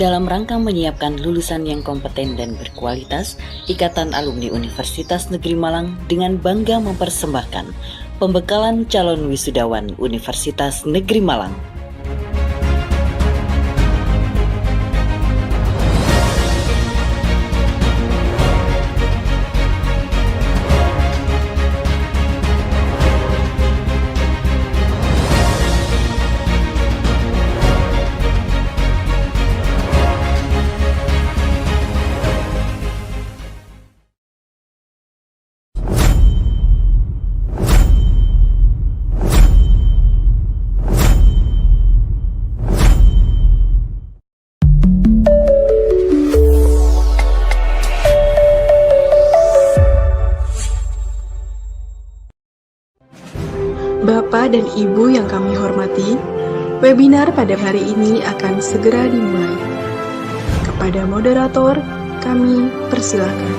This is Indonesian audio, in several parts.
Dalam rangka menyiapkan lulusan yang kompeten dan berkualitas, Ikatan Alumni Universitas Negeri Malang dengan bangga mempersembahkan pembekalan calon wisudawan Universitas Negeri Malang. Bapak dan Ibu yang kami hormati, webinar pada hari ini akan segera dimulai. Kepada moderator, kami persilakan.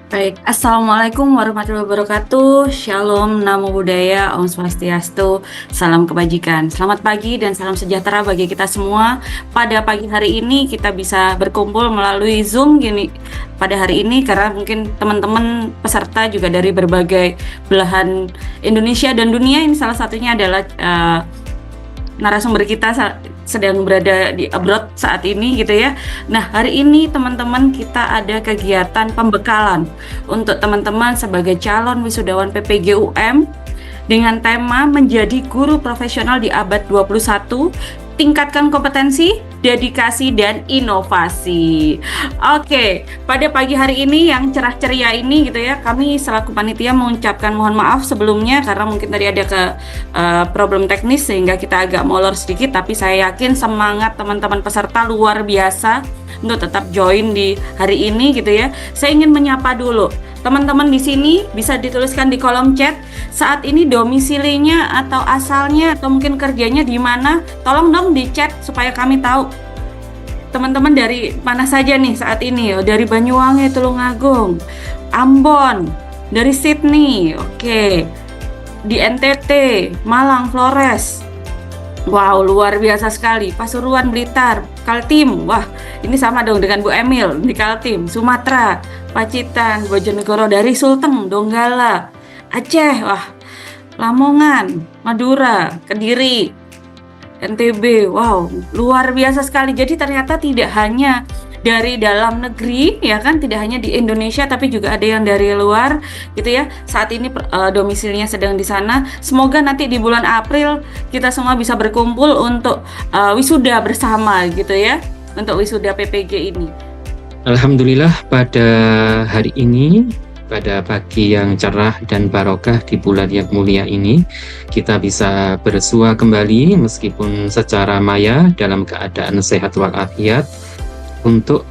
Baik, Assalamualaikum warahmatullahi wabarakatuh. Shalom, Namo Buddhaya, Om Swastiastu, salam kebajikan. Selamat pagi dan salam sejahtera bagi kita semua. Pada pagi hari ini kita bisa berkumpul melalui Zoom gini pada hari ini karena mungkin teman-teman peserta juga dari berbagai belahan Indonesia dan dunia. Ini salah satunya adalah narasumber kita sedang berada di abroad saat ini gitu ya. Nah, hari ini teman-teman kita ada kegiatan pembekalan untuk teman-teman sebagai calon wisudawan PPGUM dengan tema menjadi guru profesional di abad 21, tingkatkan kompetensi, dedikasi, dan inovasi. Oke, pada pagi hari ini yang cerah ceria ini gitu ya, kami selaku panitia mengucapkan mohon maaf sebelumnya karena mungkin tadi ada problem teknis sehingga kita agak molor sedikit, tapi saya yakin semangat teman-teman peserta luar biasa untuk tetap join di hari ini gitu ya. Saya ingin menyapa dulu teman-teman di sini, bisa dituliskan di kolom chat saat ini domisilinya atau asalnya atau mungkin kerjanya di mana. Tolong dong di chat supaya kami tahu teman-teman dari mana saja nih saat ini. Dari Banyuwangi, Tulungagung, Ambon, dari Sydney, oke, di NTT, Malang, Flores. Wow, luar biasa sekali. Pasuruan, Blitar, Kaltim. Wah, ini sama dong dengan Bu Emil di Kaltim. Sumatera, Pacitan, Bojonegoro, dari Sulteng, Donggala, Aceh, wah, Lamongan, Madura, Kediri, NTB. Wow, luar biasa sekali. Jadi ternyata tidak hanya dari dalam negeri ya kan, tidak hanya di Indonesia tapi juga ada yang dari luar gitu ya. Saat ini domisilinya sedang di sana. Semoga nanti di bulan April kita semua bisa berkumpul untuk wisuda bersama gitu ya, untuk wisuda PPG ini. Alhamdulillah pada hari ini, pada pagi yang cerah dan barokah di bulan yang mulia ini, kita bisa bersua kembali meskipun secara maya dalam keadaan sehat walafiat untuk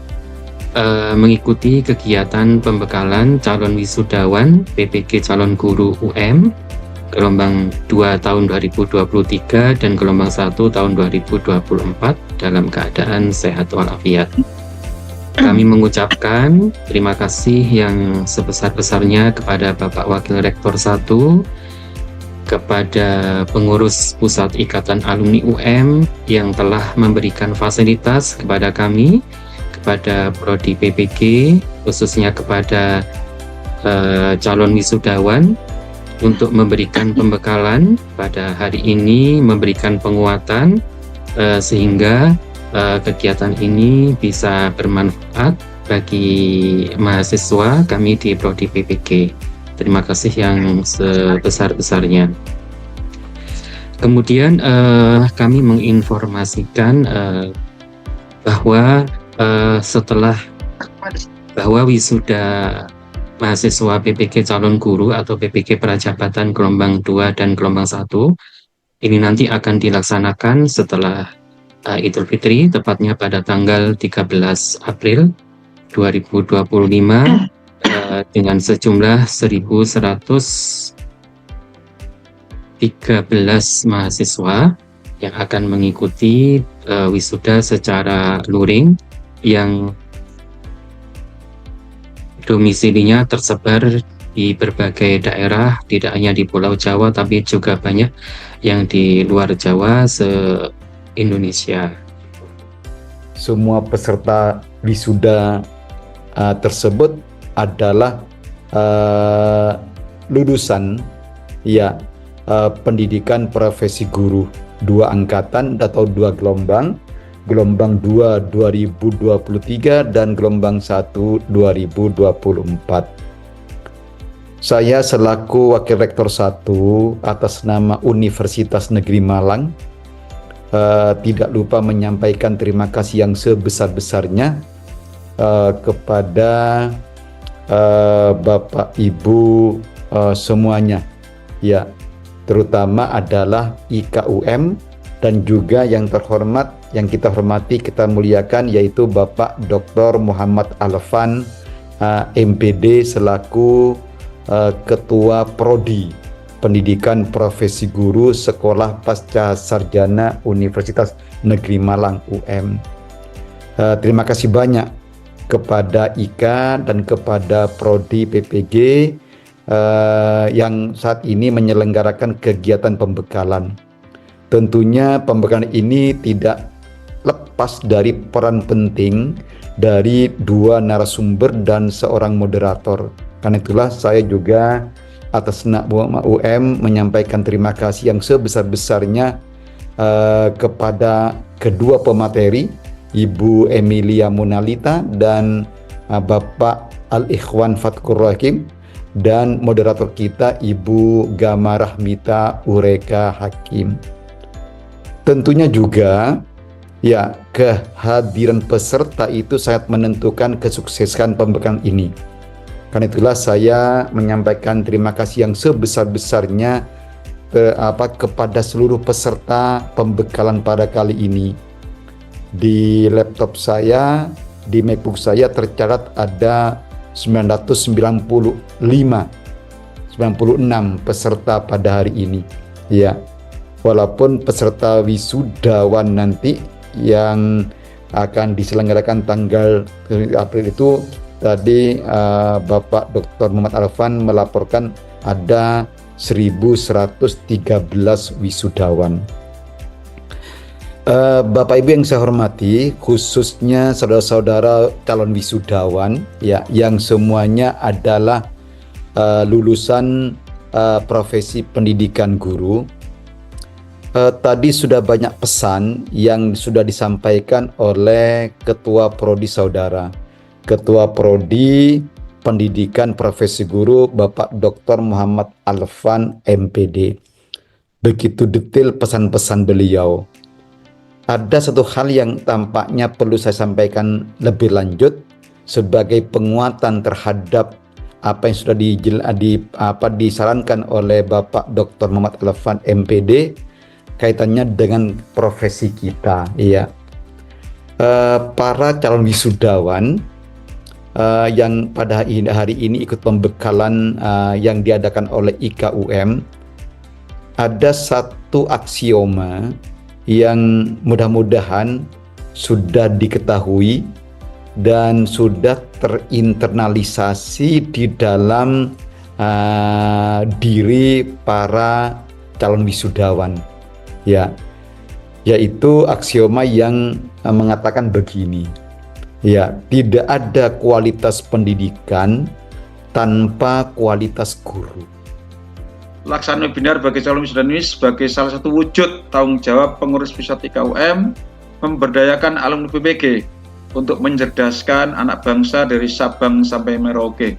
mengikuti kegiatan pembekalan calon wisudawan PPG calon guru UM gelombang 2 tahun 2023 dan gelombang 1 tahun 2024 dalam keadaan sehat walafiat. Kami mengucapkan terima kasih yang sebesar-besarnya kepada Bapak Wakil Rektor 1, kepada pengurus Pusat Ikatan Alumni UM yang telah memberikan fasilitas kepada kami, kepada Prodi PPG, khususnya kepada calon wisudawan untuk memberikan pembekalan pada hari ini, memberikan penguatan sehingga kegiatan ini bisa bermanfaat bagi mahasiswa kami di Prodi PPG. Terima kasih yang sebesar-besarnya. Kemudian kami menginformasikan bahwa setelah wisuda mahasiswa PPG calon guru atau PPG Prajabatan gelombang 2 dan gelombang 1 ini nanti akan dilaksanakan setelah Idul Fitri, tepatnya pada tanggal 13 April 2025 dengan sejumlah 1.113 mahasiswa yang akan mengikuti wisuda secara luring yang domisilinya tersebar di berbagai daerah, tidak hanya di Pulau Jawa, tapi juga banyak yang di luar Jawa se-Indonesia. Semua peserta wisuda tersebut adalah lulusan pendidikan profesi guru 2 angkatan atau 2 gelombang 2 2023 dan gelombang 1 2024. Saya selaku Wakil Rektor 1 atas nama Universitas Negeri Malang tidak lupa menyampaikan terima kasih yang sebesar-besarnya kepada Bapak Ibu semuanya, terutama adalah IKUM dan juga yang terhormat, yang kita hormati, kita muliakan, yaitu Bapak Dr. Muhammad Alfan MPD selaku Ketua Prodi Pendidikan Profesi Guru Sekolah Pasca Sarjana Universitas Negeri Malang UM. Terima kasih banyak kepada IKA dan kepada Prodi PPG yang saat ini menyelenggarakan kegiatan pembekalan. Tentunya pembekalan ini tidak lepas dari peran penting dari 2 narasumber dan seorang moderator. Karena itulah saya juga atas nama UM menyampaikan terima kasih yang sebesar-besarnya kepada kedua pemateri, Ibu Emilia Monalita dan Bapak Al-Ikhwan Fatkur Rahim, dan moderator kita Ibu Gama Rahmita Ureka Hakim. Tentunya juga kehadiran peserta itu sangat menentukan kesuksesan pembekalan ini. Karena itulah saya menyampaikan terima kasih yang sebesar-besarnya kepada seluruh peserta pembekalan pada kali ini. Di laptop saya, di MacBook saya tercatat ada 996 peserta pada hari ini. Walaupun peserta wisudawan nanti yang akan diselenggarakan tanggal April itu tadi Bapak Dr. Muhammad Alfan melaporkan ada 1113 wisudawan. Bapak Ibu yang saya hormati, khususnya saudara-saudara calon wisudawan yang semuanya adalah lulusan profesi pendidikan guru. Tadi sudah banyak pesan yang sudah disampaikan oleh Ketua Prodi Saudara, Ketua Prodi Pendidikan Profesi Guru Bapak Dr. Muhammad Alfan MPD. Begitu detail pesan-pesan beliau. Ada satu hal yang tampaknya perlu saya sampaikan lebih lanjut sebagai penguatan terhadap apa yang sudah disarankan oleh Bapak Dr. Muhammad Alfan MPD kaitannya dengan profesi kita. Para calon wisudawan yang pada hari ini ikut pembekalan yang diadakan oleh IKUM, ada satu aksioma yang mudah-mudahan sudah diketahui dan sudah terinternalisasi di dalam diri para calon wisudawan, yaitu aksioma yang mengatakan begini. Tidak ada kualitas pendidikan tanpa kualitas guru. Pelaksanaan webinar bagi calon wisudawan ini sebagai salah satu wujud tanggung jawab pengurus pusat IKUM memberdayakan alumni PPG untuk mencerdaskan anak bangsa dari Sabang sampai Merauke.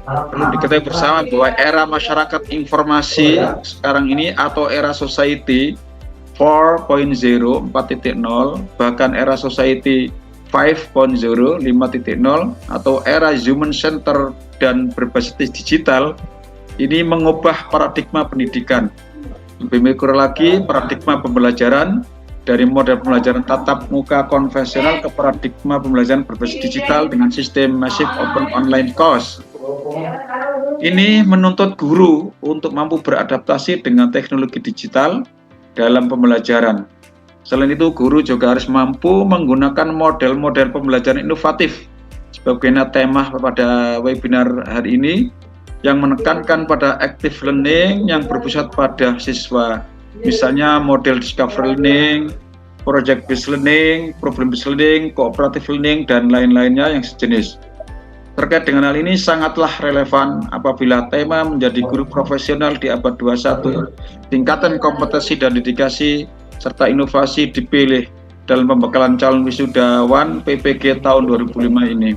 Perlu diketahui bersama bahwa era masyarakat informasi sekarang ini atau era society 4.0, 4.0, bahkan era society 5.0, 5.0, atau era human center dan berbasis digital, ini mengubah paradigma pendidikan. Lebih mikro lagi, paradigma pembelajaran dari model pembelajaran tatap muka konvensional ke paradigma pembelajaran berbasis digital dengan sistem massive open online course. Ini menuntut guru untuk mampu beradaptasi dengan teknologi digital dalam pembelajaran. Selain itu, guru juga harus mampu menggunakan model-model pembelajaran inovatif. Sebagaimana tema pada webinar hari ini, yang menekankan pada active learning yang berpusat pada siswa. Misalnya model discovery learning, project based learning, problem based learning, cooperative learning, dan lain-lainnya yang sejenis. Terkait dengan hal ini sangatlah relevan apabila tema menjadi guru profesional di abad 21, tingkatan kompetensi dan dedikasi serta inovasi dipilih dalam pembekalan calon wisudawan PPG tahun 2005 ini.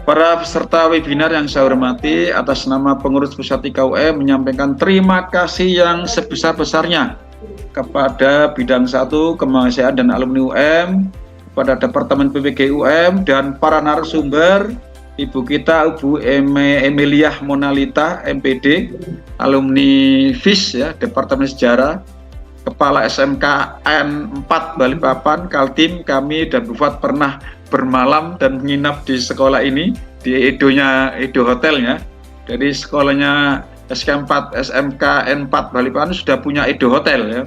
Para peserta webinar yang saya hormati, atas nama pengurus pusat IKUM menyampaikan terima kasih yang sebesar-besarnya kepada Bidang 1 Kemahasiswaan dan Alumni UM, kepada Departemen PPG UM, dan para narasumber, Ibu kita, Ibu Emiliah Monalita, MPD, alumni FIS, ya, Departemen Sejarah, Kepala SMKN 4 Balikpapan, Kaltim, kami dan Bufat pernah bermalam dan menginap di sekolah ini, di Edo Hotelnya. Jadi sekolahnya SMKN 4 Balikpapan sudah punya Edo Hotel, ya.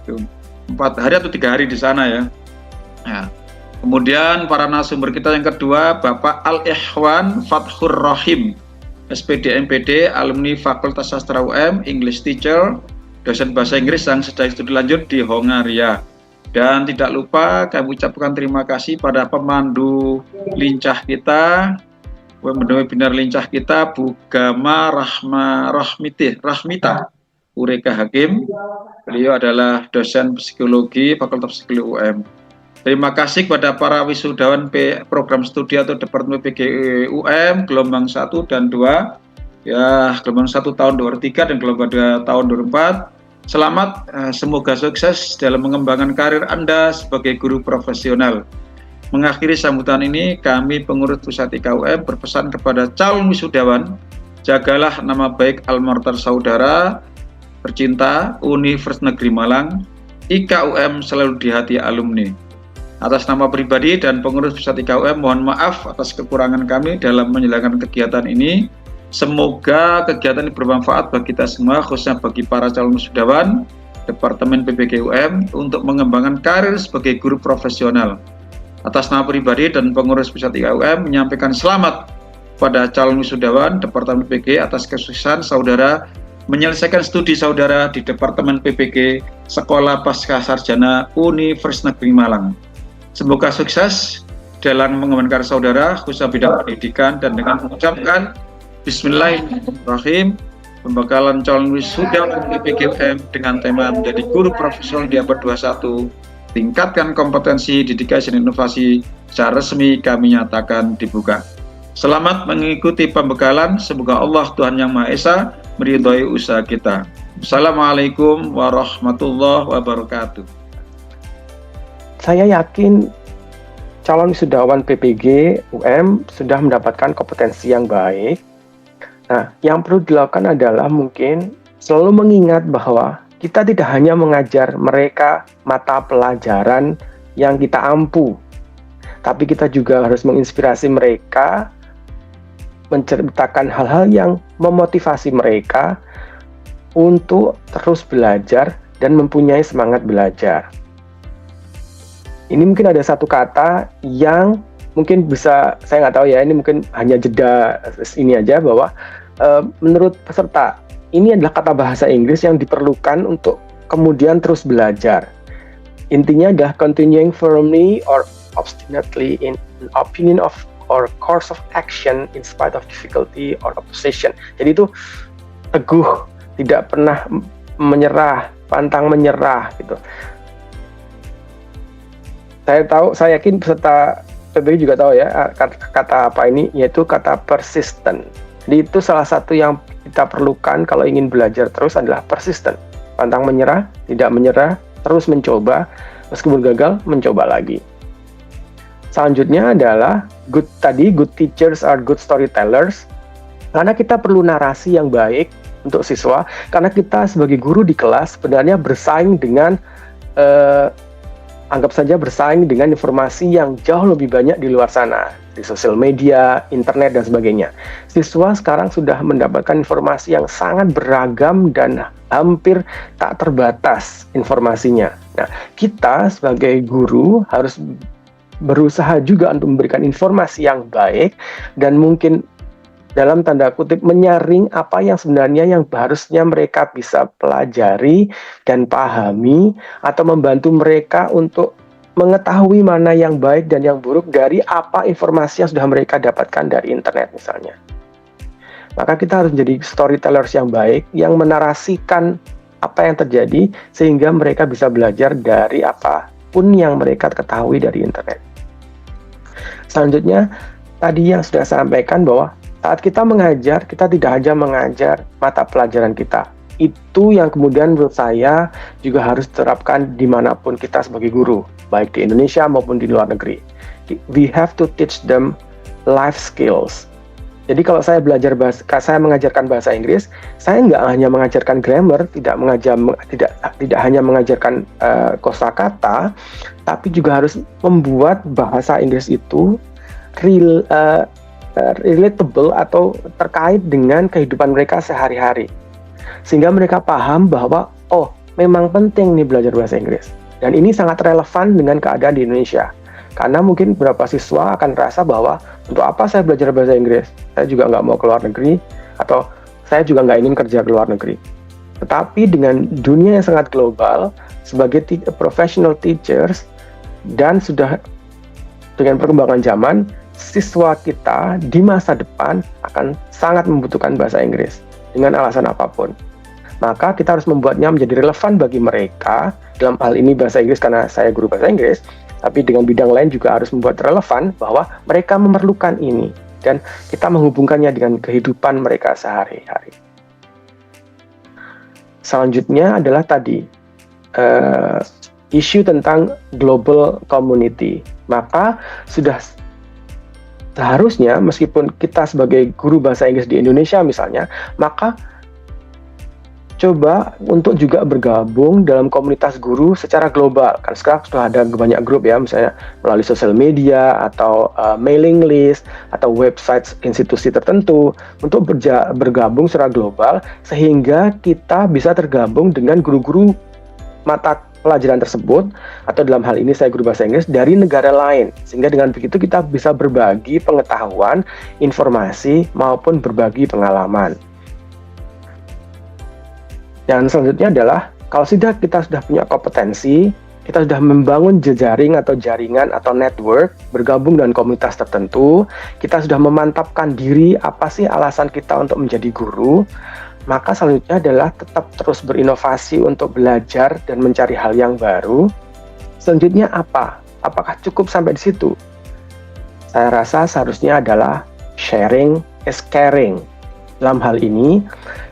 4 hari atau 3 hari di sana, ya. Nah, kemudian para narasumber kita yang kedua, Bapak Al-Ikhwan Fathur Rahim, SPD MPD, alumni Fakultas Sastra UM, English teacher, dosen bahasa Inggris yang sedang studi lanjut di Hongaria. Dan tidak lupa kami ucapkan terima kasih pada pemandu lincah kita, pemandu webinar lincah kita, Bu Gama Rahmita Ureka Hakim. Beliau adalah dosen psikologi Fakultas Psikologi UM. Terima kasih kepada para wisudawan program studi atau Departemen PPG UM gelombang 1 dan 2. Ya, gelombang 1 tahun 2003 dan gelombang 2 tahun 2004. Selamat, semoga sukses dalam mengembangkan karir Anda sebagai guru profesional. Mengakhiri sambutan ini, kami pengurus pusat IKUM berpesan kepada calon wisudawan, jagalah nama baik almarhum saudara tercinta Universitas Negeri Malang, IKUM selalu di hati alumni. Atas nama pribadi dan pengurus pusat IKUM, mohon maaf atas kekurangan kami dalam menjalankan kegiatan ini. Semoga kegiatan ini bermanfaat bagi kita semua, khususnya bagi para calon wisudawan Departemen PPG UM untuk mengembangkan karir sebagai guru profesional. Atas nama pribadi dan pengurus pusat IKUM menyampaikan selamat pada calon wisudawan Departemen PPG atas kesuksesan saudara menyelesaikan studi saudara di Departemen PPG Sekolah Pasca Sarjana Universitas Negeri Malang. Semoga sukses dalam mengembangkan saudara khususnya bidang pendidikan, dan dengan mengucapkan Bismillahirrahmanirrahim, pembekalan calon wisudawan PPG UM dengan tema menjadi guru profesional di abad 21, tingkatkan kompetensi, dedikasi, dan inovasi secara resmi kami nyatakan dibuka. Selamat mengikuti pembekalan, semoga Allah Tuhan Yang Maha Esa meridhai usaha kita. Assalamualaikum warahmatullahi wabarakatuh. Saya yakin calon wisudawan PPG UM sudah mendapatkan kompetensi yang baik. Nah, yang perlu dilakukan adalah mungkin selalu mengingat bahwa kita tidak hanya mengajar mereka mata pelajaran yang kita ampu, tapi kita juga harus menginspirasi mereka, menceritakan hal-hal yang memotivasi mereka untuk terus belajar dan mempunyai semangat belajar. Ini mungkin ada satu kata yang mungkin bisa, saya nggak tahu ya, ini mungkin hanya jeda ini aja, bahwa menurut peserta ini adalah kata bahasa Inggris yang diperlukan untuk kemudian terus belajar. Intinya adalah continuing firmly or obstinately in an opinion of or course of action in spite of difficulty or opposition. Jadi itu teguh, tidak pernah menyerah, pantang menyerah gitu. Saya yakin peserta PPG juga tahu ya kata apa ini, yaitu kata persistent. Jadi itu salah satu yang kita perlukan kalau ingin belajar terus adalah persistent. Pantang menyerah, tidak menyerah, terus mencoba, meskipun gagal, mencoba lagi. Selanjutnya adalah good teachers are good storytellers. Karena kita perlu narasi yang baik untuk siswa, karena kita sebagai guru di kelas sebenarnya bersaing dengan anggap saja bersaing dengan informasi yang jauh lebih banyak di luar sana, di sosial media, internet, dan sebagainya. Siswa sekarang sudah mendapatkan informasi yang sangat beragam dan hampir tak terbatas informasinya. Nah, kita sebagai guru harus berusaha juga untuk memberikan informasi yang baik dan mungkin dalam tanda kutip menyaring apa yang sebenarnya yang harusnya mereka bisa pelajari dan pahami, atau membantu mereka untuk mengetahui mana yang baik dan yang buruk dari apa informasi yang sudah mereka dapatkan dari internet misalnya. Maka kita harus menjadi storytellers yang baik, yang menarasikan apa yang terjadi sehingga mereka bisa belajar dari apapun yang mereka ketahui dari internet. Selanjutnya, tadi yang sudah saya sampaikan bahwa saat kita mengajar, kita tidak hanya mengajar mata pelajaran kita. Itu yang kemudian menurut saya juga harus diterapkan dimanapun kita sebagai guru, baik di Indonesia maupun di luar negeri. We have to teach them life skills. Jadi kalau saya mengajarkan bahasa Inggris, saya nggak hanya mengajarkan grammar, tidak hanya mengajarkan kosakata, tapi juga harus membuat bahasa Inggris itu relatable atau terkait dengan kehidupan mereka sehari-hari, sehingga mereka paham bahwa memang penting nih belajar bahasa Inggris, dan ini sangat relevan dengan keadaan di Indonesia. Karena mungkin beberapa siswa akan merasa bahwa untuk apa saya belajar bahasa Inggris? Saya juga nggak mau ke luar negeri, atau saya juga nggak ingin kerja ke luar negeri. Tetapi dengan dunia yang sangat global, sebagai professional teachers, dan sudah dengan perkembangan zaman, siswa kita di masa depan akan sangat membutuhkan bahasa Inggris dengan alasan apapun. Maka kita harus membuatnya menjadi relevan bagi mereka, dalam hal ini bahasa Inggris karena saya guru bahasa Inggris, tapi dengan bidang lain juga harus membuat relevan bahwa mereka memerlukan ini, dan kita menghubungkannya dengan kehidupan mereka sehari-hari. Selanjutnya adalah tadi isu tentang global community. Maka sudah seharusnya meskipun kita sebagai guru bahasa Inggris di Indonesia misalnya, maka coba untuk juga bergabung dalam komunitas guru secara global. Kan sekarang sudah ada banyak grup ya, misalnya melalui sosial media atau mailing list atau website institusi tertentu untuk bergabung secara global, sehingga kita bisa tergabung dengan guru-guru mata pelajaran tersebut, atau dalam hal ini saya guru bahasa Inggris dari negara lain, sehingga dengan begitu kita bisa berbagi pengetahuan, informasi maupun berbagi pengalaman. Dan selanjutnya adalah kalau kita sudah punya kompetensi, kita sudah membangun jejaring atau jaringan atau network, bergabung dengan komunitas tertentu, kita sudah memantapkan diri apa sih alasan kita untuk menjadi guru, maka selanjutnya adalah tetap terus berinovasi untuk belajar dan mencari hal yang baru. Selanjutnya apa? Apakah cukup sampai di situ? Saya rasa seharusnya adalah sharing is caring. Dalam hal ini,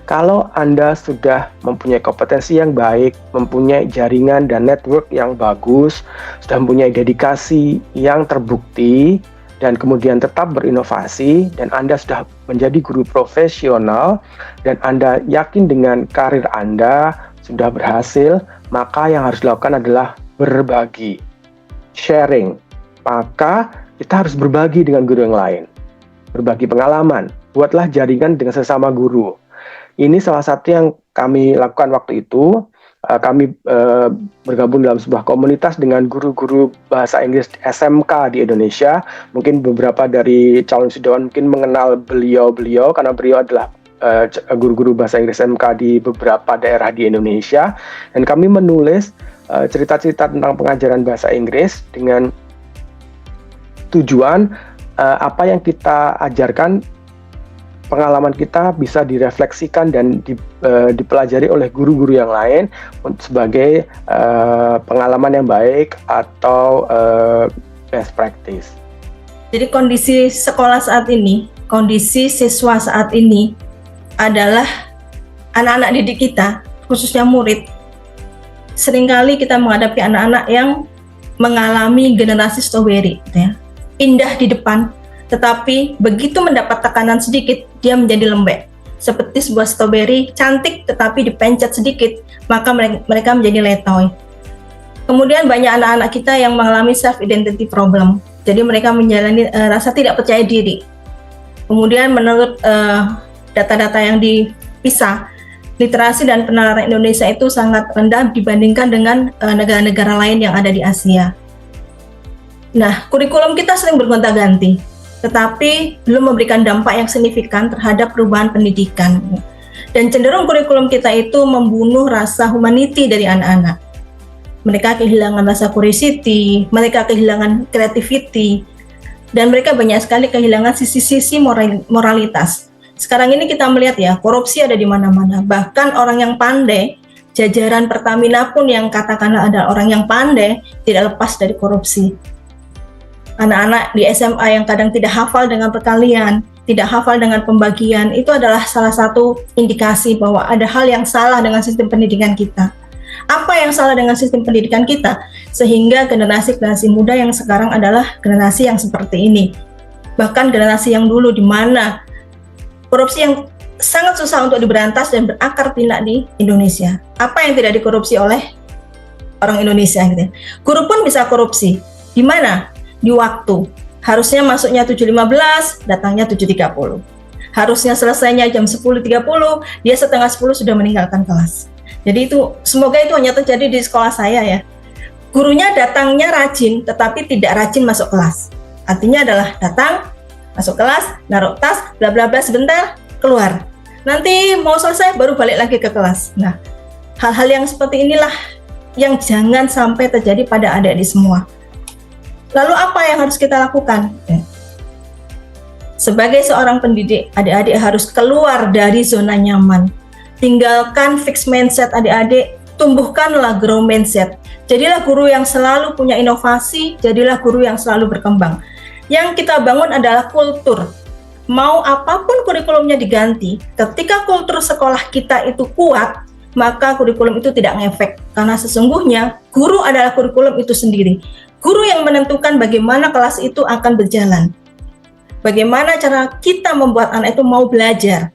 kalau Anda sudah mempunyai kompetensi yang baik, mempunyai jaringan dan network yang bagus, sudah mempunyai dedikasi yang terbukti, dan kemudian tetap berinovasi, dan Anda sudah menjadi guru profesional, dan Anda yakin dengan karir Anda sudah berhasil, maka yang harus dilakukan adalah berbagi, sharing. Maka kita harus berbagi dengan guru yang lain, berbagi pengalaman, buatlah jaringan dengan sesama guru. Ini salah satu yang kami lakukan waktu itu. Kami bergabung dalam sebuah komunitas dengan guru-guru bahasa Inggris SMK di Indonesia. Mungkin beberapa dari calon wisudawan mungkin mengenal beliau karena beliau adalah guru-guru bahasa Inggris SMK di beberapa daerah di Indonesia. Dan kami menulis cerita-cerita tentang pengajaran bahasa Inggris dengan tujuan apa yang kita ajarkan, pengalaman kita bisa direfleksikan dan dipelajari oleh guru-guru yang lain sebagai pengalaman yang baik atau best practice. Jadi kondisi sekolah saat ini, kondisi siswa saat ini adalah anak-anak didik kita, khususnya murid. Seringkali kita menghadapi anak-anak yang mengalami generasi strawberry, gitu ya. Indah di depan, tetapi begitu mendapat tekanan sedikit, dia menjadi lembek. Seperti sebuah stroberi, cantik tetapi dipencet sedikit, maka mereka menjadi letoy. Kemudian banyak anak-anak kita yang mengalami self-identity problem. Jadi mereka menjalani rasa tidak percaya diri. Kemudian menurut data-data yang dipisah, literasi dan penalaran Indonesia itu sangat rendah dibandingkan dengan negara-negara lain yang ada di Asia. Nah, kurikulum kita sering bergonta-ganti. tetapi belum memberikan dampak yang signifikan terhadap perubahan pendidikan. Dan cenderung kurikulum kita itu membunuh rasa humanity dari anak-anak. Mereka kehilangan rasa curiosity, mereka kehilangan creativity, dan mereka banyak sekali kehilangan sisi-sisi moralitas. Sekarang ini kita melihat ya, korupsi ada di mana-mana. Bahkan orang yang pandai, jajaran Pertamina pun yang katakanlah ada orang yang pandai, tidak lepas dari korupsi. Anak-anak di SMA yang kadang tidak hafal dengan perkalian, tidak hafal dengan pembagian, itu adalah salah satu indikasi bahwa ada hal yang salah dengan sistem pendidikan kita. Apa yang salah dengan sistem pendidikan kita? Sehingga generasi muda yang sekarang adalah generasi yang seperti ini. Bahkan generasi yang dulu di mana korupsi yang sangat susah untuk diberantas dan berakar pinak di Indonesia. Apa yang tidak dikorupsi oleh orang Indonesia gitu. Guru pun bisa korupsi. Di mana? Di waktu. Harusnya masuknya 7.15, datangnya 7.30. Harusnya selesainya jam 10.30, dia setengah 10 sudah meninggalkan kelas. Jadi itu, semoga itu hanya terjadi di sekolah saya ya. Gurunya datangnya rajin, tetapi tidak rajin masuk kelas. Artinya adalah datang, masuk kelas, naruh tas, bla bla bla sebentar, keluar. Nanti mau selesai baru balik lagi ke kelas. Nah, hal-hal yang seperti inilah yang jangan sampai terjadi pada adik-adik semua. Lalu apa yang harus kita lakukan? Sebagai seorang pendidik, adik-adik harus keluar dari zona nyaman. Tinggalkan fixed mindset adik-adik, tumbuhkanlah growth mindset. Jadilah guru yang selalu punya inovasi, jadilah guru yang selalu berkembang. Yang kita bangun adalah kultur. Mau apapun kurikulumnya diganti, ketika kultur sekolah kita itu kuat, maka kurikulum itu tidak ngefek. Karena sesungguhnya guru adalah kurikulum itu sendiri. Guru yang menentukan bagaimana kelas itu akan berjalan. Bagaimana cara kita membuat anak itu mau belajar.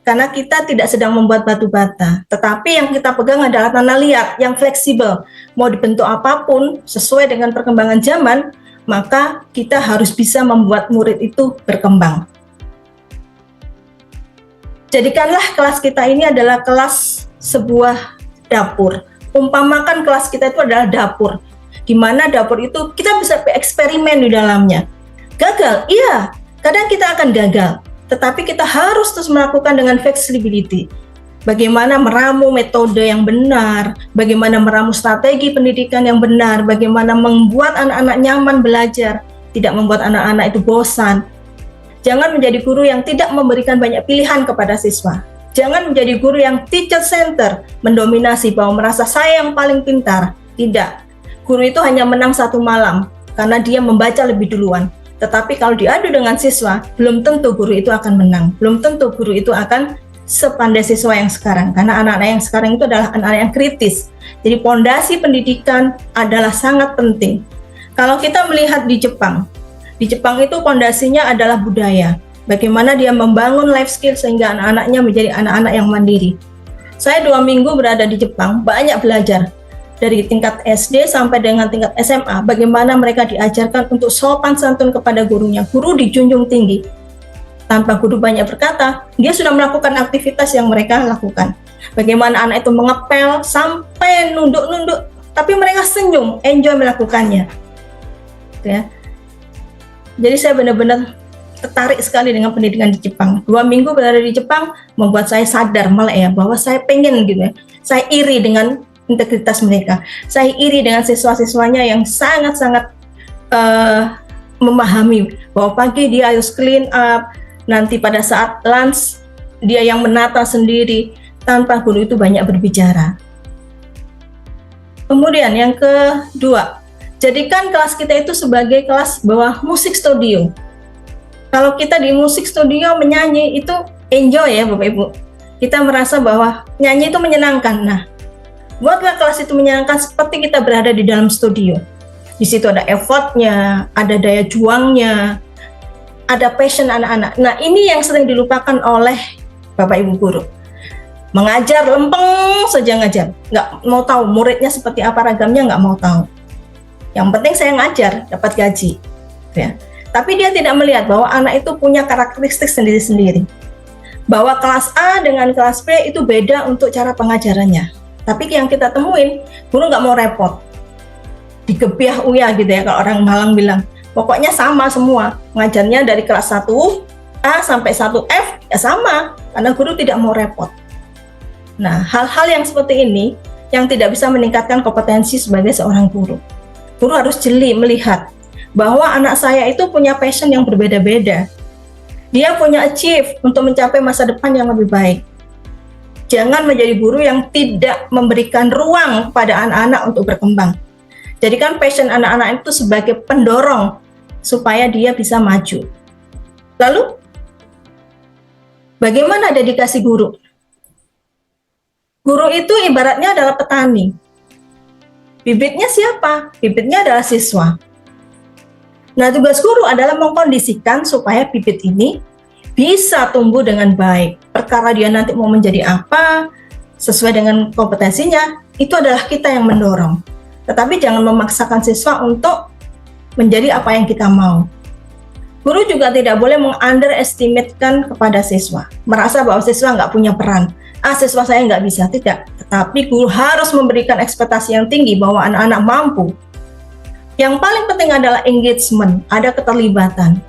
Karena kita tidak sedang membuat batu bata. Tetapi yang kita pegang adalah tanah liat yang fleksibel. Mau dibentuk apapun sesuai dengan perkembangan zaman, maka kita harus bisa membuat murid itu berkembang. Jadikanlah kelas kita ini adalah kelas sebuah dapur. Umpamakan kelas kita itu adalah dapur. Di mana dapur itu kita bisa eksperimen di dalamnya. Gagal? Iya, kadang kita akan gagal. Tetapi kita harus terus melakukan dengan flexibility. Bagaimana meramu metode yang benar, bagaimana meramu strategi pendidikan yang benar, bagaimana membuat anak-anak nyaman belajar, tidak membuat anak-anak itu bosan. Jangan menjadi guru yang tidak memberikan banyak pilihan kepada siswa. Jangan menjadi guru yang teacher center, mendominasi bahwa merasa saya yang paling pintar. Tidak. Guru itu hanya menang satu malam karena dia membaca lebih duluan. Tetapi kalau diadu dengan siswa, belum tentu guru itu akan menang. Belum tentu guru itu akan sepandai siswa yang sekarang. Karena anak-anak yang sekarang itu adalah anak-anak yang kritis. Jadi pondasi pendidikan adalah sangat penting. Kalau kita melihat di Jepang itu pondasinya adalah budaya. Bagaimana dia membangun life skill sehingga anak-anaknya menjadi anak-anak yang mandiri. Saya 2 minggu berada di Jepang, banyak belajar. Dari tingkat SD sampai dengan tingkat SMA, bagaimana mereka diajarkan untuk sopan santun kepada gurunya. Guru dijunjung tinggi. Tanpa guru banyak berkata, dia sudah melakukan aktivitas yang mereka lakukan. Bagaimana anak itu mengepel sampai nunduk-nunduk, tapi mereka senyum, enjoy melakukannya. Ya. Jadi saya benar-benar tertarik sekali dengan pendidikan di Jepang. 2 minggu berada di Jepang membuat saya sadar malah ya bahwa saya pengen gitu ya. Saya iri dengan integritas mereka. Saya iri dengan siswa-siswanya yang sangat-sangat memahami bahwa pagi dia harus clean up, nanti pada saat lunch dia yang menata sendiri tanpa guru itu banyak berbicara. Kemudian yang kedua, jadikan kelas kita itu sebagai kelas bawah musik studio. Kalau kita di musik studio menyanyi itu enjoy ya Bapak Ibu. Kita merasa bahwa nyanyi itu menyenangkan. Nah, buatlah kelas itu menyenangkan seperti kita berada di dalam studio. Di situ ada effortnya, ada daya juangnya, ada passion anak-anak. Nah, ini yang sering dilupakan oleh Bapak Ibu guru. Mengajar lempeng saja ngajar, nggak mau tahu muridnya seperti apa ragamnya, nggak mau tahu. Yang penting saya ngajar, dapat gaji. Ya. Tapi dia tidak melihat bahwa anak itu punya karakteristik sendiri-sendiri. Bahwa kelas A dengan kelas B itu beda untuk cara pengajarannya. Tapi yang kita temuin, guru nggak mau repot. Digebiah uya gitu ya, kalau orang Malang bilang. Pokoknya sama semua. Ngajarnya dari kelas 1A sampai 1F ya sama, karena guru tidak mau repot. Nah, hal-hal yang seperti ini yang tidak bisa meningkatkan kompetensi sebagai seorang guru. Guru harus jeli melihat bahwa anak saya itu punya passion yang berbeda-beda. Dia punya achieve untuk mencapai masa depan yang lebih baik. Jangan menjadi guru yang tidak memberikan ruang pada anak-anak untuk berkembang. Jadikan passion anak-anak itu sebagai pendorong supaya dia bisa maju. Lalu, bagaimana dedikasi guru? Guru itu ibaratnya adalah petani. Bibitnya siapa? Bibitnya adalah siswa. Nah, tugas guru adalah mengkondisikan supaya bibit ini bisa tumbuh dengan baik. Perkara dia nanti mau menjadi apa, sesuai dengan kompetensinya, itu adalah kita yang mendorong. Tetapi jangan memaksakan siswa untuk menjadi apa yang kita mau. Guru juga tidak boleh meng-underestimate-kan kepada siswa. Merasa bahwa siswa nggak punya peran. Siswa saya nggak bisa, tidak. Tetapi guru harus memberikan ekspektasi yang tinggi bahwa anak-anak mampu. Yang paling penting adalah engagement, ada keterlibatan.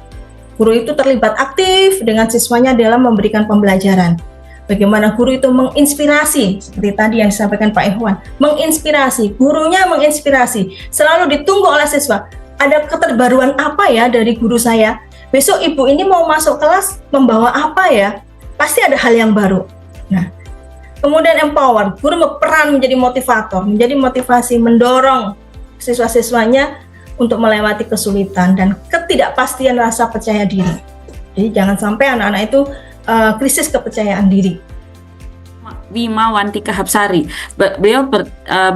Guru itu terlibat aktif dengan siswanya dalam memberikan pembelajaran. Bagaimana guru itu menginspirasi, seperti tadi yang disampaikan Pak Ikhwan, menginspirasi, gurunya menginspirasi, selalu ditunggu oleh siswa. Ada keterbaruan apa ya dari guru saya? Besok ibu ini mau masuk kelas membawa apa ya? Pasti ada hal yang baru. Nah, kemudian empower, guru berperan menjadi motivator, menjadi motivasi, mendorong siswa-siswanya untuk melewati kesulitan dan ketidakpastian rasa percaya diri. Jadi jangan sampai anak-anak itu krisis kepercayaan diri. Wima Wantika Hapsari, beliau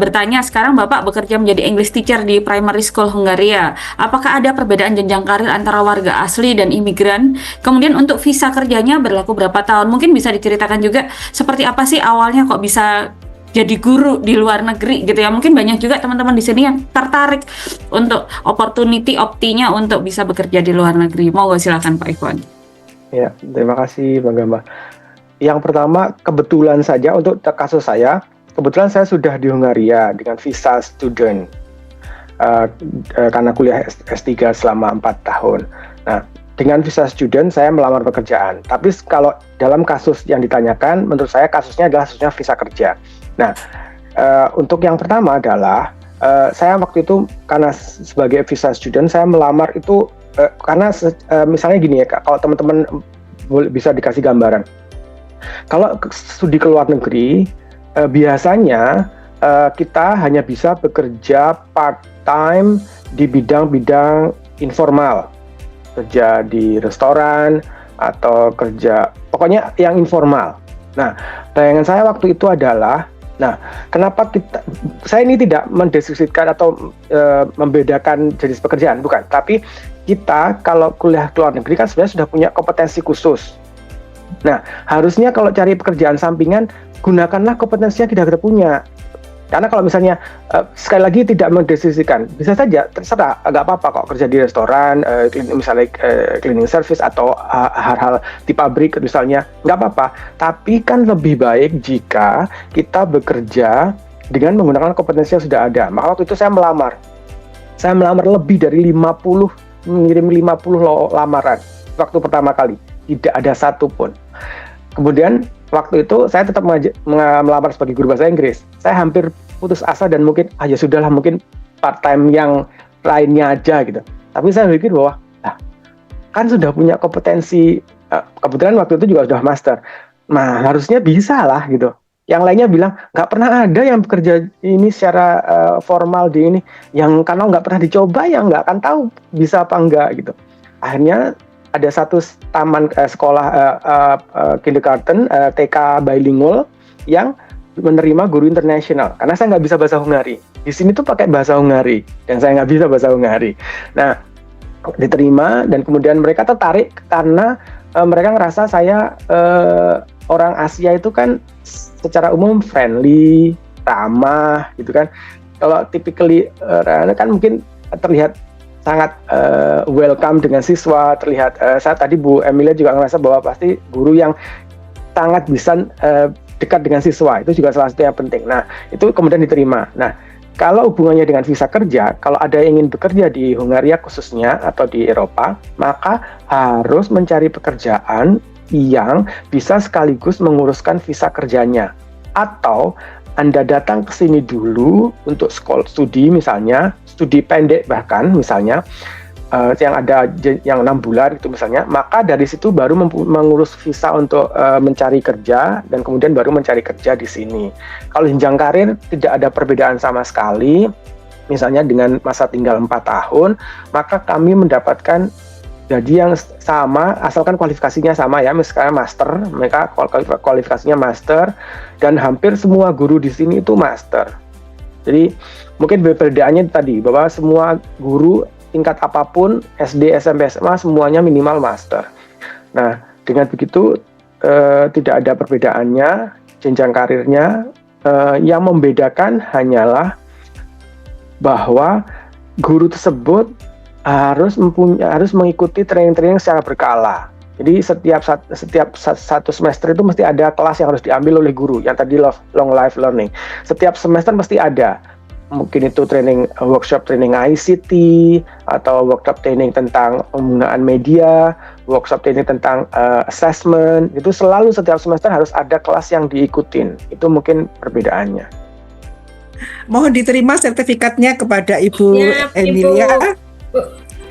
bertanya, sekarang Bapak bekerja menjadi English teacher di primary school Hungaria. Apakah ada perbedaan jenjang karir antara warga asli dan imigran? Kemudian untuk visa kerjanya berlaku berapa tahun? Mungkin bisa diceritakan juga seperti apa sih awalnya kok bisa jadi guru di luar negeri gitu ya. Mungkin banyak juga teman-teman di sini yang tertarik untuk optinya untuk bisa bekerja di luar negeri. Monggo silakan Pak Ikhwan. Ya, terima kasih Bang Gamba. Yang pertama, kebetulan saja untuk kasus saya, kebetulan saya sudah di Hungaria dengan visa student karena kuliah S3 selama 4 tahun. Nah, dengan visa student saya melamar pekerjaan. Tapi kalau dalam kasus yang ditanyakan, menurut saya kasusnya adalah kasusnya visa kerja. Nah, untuk yang pertama adalah saya waktu itu karena sebagai visa student saya melamar itu karena misalnya gini ya, kalau teman-teman bisa dikasih gambaran. Kalau studi ke luar negeri, biasanya kita hanya bisa bekerja part-time di bidang-bidang informal. Kerja di restoran, atau kerja, pokoknya yang informal. Nah, bayangan saya waktu itu adalah, kenapa saya ini tidak mendeskripsikan atau membedakan jenis pekerjaan, bukan. Tapi kita kalau kuliah ke luar negeri kan sebenarnya sudah punya kompetensi khusus. Nah, harusnya kalau cari pekerjaan sampingan, gunakanlah kompetensi yang kita punya. Karena kalau misalnya, sekali lagi tidak mendeskripsikan, bisa saja, terserah, nggak apa-apa kok kerja di restoran, misalnya cleaning service, atau hal-hal di pabrik misalnya, nggak apa-apa. Tapi kan lebih baik jika kita bekerja dengan menggunakan kompetensi yang sudah ada. Maka waktu itu saya melamar lebih dari 50 lamaran waktu pertama kali. Tidak ada satu pun. Kemudian waktu itu saya tetap melamar sebagai guru bahasa Inggris. Saya hampir putus asa dan mungkin ya sudahlah, mungkin part time yang lainnya aja gitu. Tapi saya pikir bahwa kan sudah punya kompetensi, kebetulan waktu itu juga sudah master. Nah, harusnya bisa lah gitu. Yang lainnya bilang nggak pernah ada yang bekerja ini secara formal di ini. Yang karena nggak pernah dicoba, yang nggak akan tahu bisa apa enggak gitu. Akhirnya ada satu taman sekolah kindergarten TK bilingual yang menerima guru internasional karena saya nggak bisa bahasa Hungari. Di sini tuh pakai bahasa Hungari dan saya nggak bisa bahasa Hungari. Nah, diterima dan kemudian mereka tertarik karena mereka ngerasa saya orang Asia itu kan secara umum friendly, ramah gitu kan. Kalau typically kan mungkin terlihat sangat welcome dengan siswa, terlihat saya tadi Bu Emilia juga ngerasa bahwa pasti guru yang sangat bisa dekat dengan siswa, itu juga salah satu yang penting. Nah, itu kemudian diterima. Nah, Kalau hubungannya dengan visa kerja, kalau ada yang ingin bekerja di Hungaria khususnya atau di Eropa, maka harus mencari pekerjaan yang bisa sekaligus menguruskan visa kerjanya. Atau Anda datang ke sini dulu untuk studi misalnya, studi pendek bahkan misalnya, yang ada yang 6 bulan itu misalnya, maka dari situ baru mengurus visa untuk mencari kerja dan kemudian baru mencari kerja di sini. Kalau jenjang karir tidak ada perbedaan sama sekali, misalnya dengan masa tinggal 4 tahun, maka kami mendapatkan gaji yang sama asalkan kualifikasinya sama ya, misalnya master, mereka kualifikasinya master dan hampir semua guru di sini itu master. Jadi mungkin perbedaannya tadi bahwa semua guru tingkat apapun, SD, SMP, SMA, semuanya minimal master. Nah, dengan begitu tidak ada perbedaannya, jenjang karirnya. Yang membedakan hanyalah bahwa guru tersebut harus mengikuti training-training secara berkala. Jadi setiap satu semester itu mesti ada kelas yang harus diambil oleh guru, yang tadi long life learning. Setiap semester mesti ada. Mungkin itu workshop training ICT, atau workshop training tentang penggunaan media, workshop training tentang assessment. Itu selalu setiap semester harus ada kelas yang diikutin. Itu mungkin perbedaannya. Mohon diterima sertifikatnya kepada Ibu Ya, Emilia.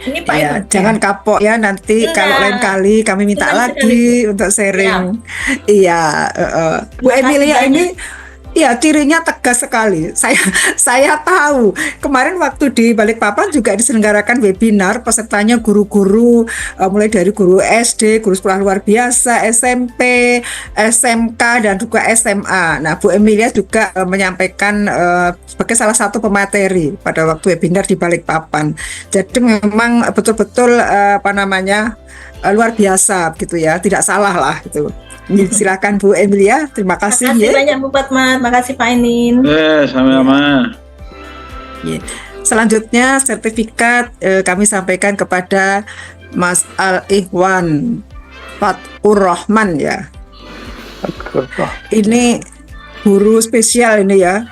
Ini Pak Ya, Ibu. jangan kapok ya, nanti Enggak. kalau lain kali kami minta Senang lagi untuk sharing. Iya, Bu Makasih Emilia banyak. ini ya cirinya tegas sekali. Saya tahu kemarin waktu di Balikpapan juga diselenggarakan webinar, pesertanya guru-guru mulai dari guru SD, guru sekolah luar biasa, SMP, SMK dan juga SMA. Nah, Bu Emilia juga menyampaikan sebagai salah satu pemateri pada waktu webinar di Balikpapan. Jadi memang betul-betul luar biasa gitu ya, tidak salah lah gitu. Silakan Bu Emilia, terima kasih Makasih ya. banyak Bu Fatma, makasih Pak Enin. Sama-sama. Selanjutnya sertifikat kami sampaikan kepada Mas Al-Ihwan Fathur Rahman ya. Ini guru spesial ini ya,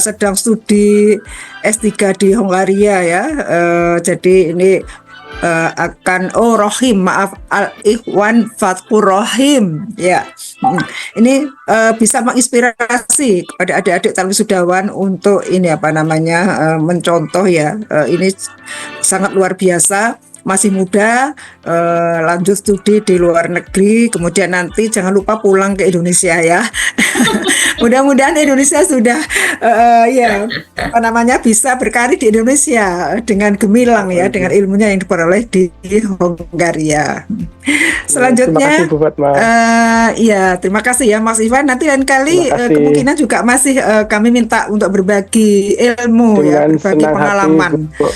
sedang studi S3 di Hongaria ya. Jadi ini Al-Ihwan Fathur Rahim ya. Ini bisa menginspirasi kepada adik-adik calon wisudawan untuk ini mencontoh ya. Ini sangat luar biasa, masih muda, lanjut studi di luar negeri, kemudian nanti jangan lupa pulang ke Indonesia ya. Mudah-mudahan Indonesia sudah bisa berkarir di Indonesia dengan gemilang ya, dengan ilmunya yang diperoleh di Hongaria. Selanjutnya, Terima kasih Bu Fatma. terima kasih ya Mas Ivan. Nanti lain kali Terima kasih. kemungkinan juga masih kami minta untuk berbagi ilmu ya, Dengan berbagi senang pengalaman. hati, Bu.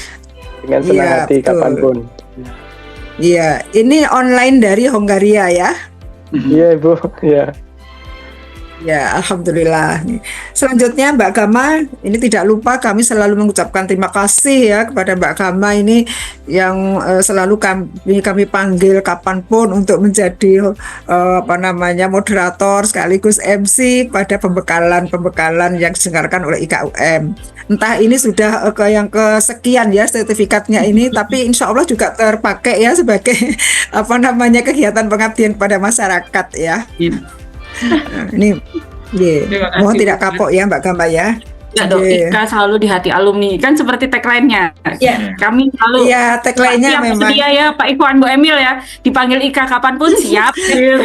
Dengan senang Iya, hati betul. kapanpun. Iya, ini online dari Hongaria ya. Iya Bu, ya. Ya, alhamdulillah. Selanjutnya Mbak Gama, ini tidak lupa kami selalu mengucapkan terima kasih ya kepada Mbak Gama ini yang selalu kami panggil kapanpun untuk menjadi moderator sekaligus MC pada pembekalan yang diselenggarakan oleh IKUM. Entah ini sudah yang kesekian ya sertifikatnya ini, tapi insya Allah juga terpakai ya sebagai kegiatan pengabdian kepada masyarakat ya. Nah, ini Terima kasih, mohon tidak Bu. kapok ya Mbak Gamba ya. Ya dok, Iya. Ika selalu di hati alumni. Kan seperti tagline-nya. Ya. Kami selalu Iya, tagline-nya siap memang. sedia ya Pak Ikhwan, Bu Emil ya. Dipanggil Ika kapanpun siap.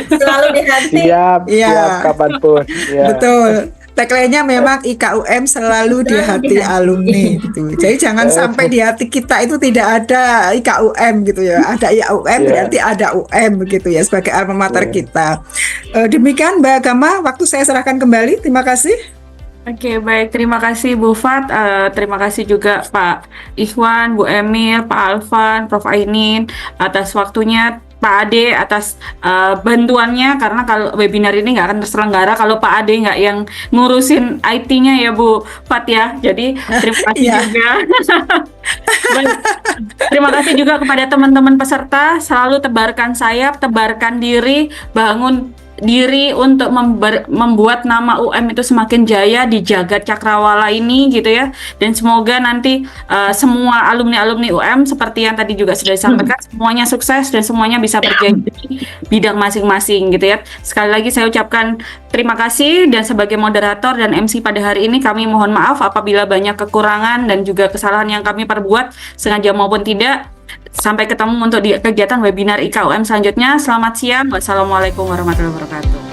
Selalu di hati. Siap, Iya. siap kapanpun. Ya. Betul. Tagline-nya memang IKUM selalu di hati alumni gitu. Jadi jangan sampai di hati kita itu tidak ada IKUM gitu ya. Ada IKUM Iya. berarti ada UM begitu ya sebagai alma mater Iya. kita. Demikian Mbak Gama, waktu saya serahkan kembali. Terima kasih. Oke, baik. Terima kasih Bu Fat. Terima kasih juga Pak Ikhwan, Bu Emil, Pak Alvan, Prof. Ainin atas waktunya. Pak Ade atas bantuannya, karena kalau webinar ini nggak akan terselenggara kalau Pak Ade nggak yang ngurusin IT-nya ya Bu Fat ya. Jadi terima kasih Iya. juga. Baik. Terima kasih juga kepada teman-teman peserta. Selalu tebarkan sayap, tebarkan diri, bangun diri untuk membuat nama UM itu semakin jaya di jagat cakrawala ini gitu ya. Dan semoga nanti semua alumni-alumni UM seperti yang tadi juga sudah disampaikan, semuanya sukses dan semuanya bisa berjaya di bidang masing-masing gitu ya. Sekali lagi saya ucapkan terima kasih, dan sebagai moderator dan MC pada hari ini kami mohon maaf apabila banyak kekurangan dan juga kesalahan yang kami perbuat sengaja maupun tidak. Sampai ketemu untuk di kegiatan webinar IKUM selanjutnya. Selamat siang. Wassalamualaikum warahmatullahi wabarakatuh.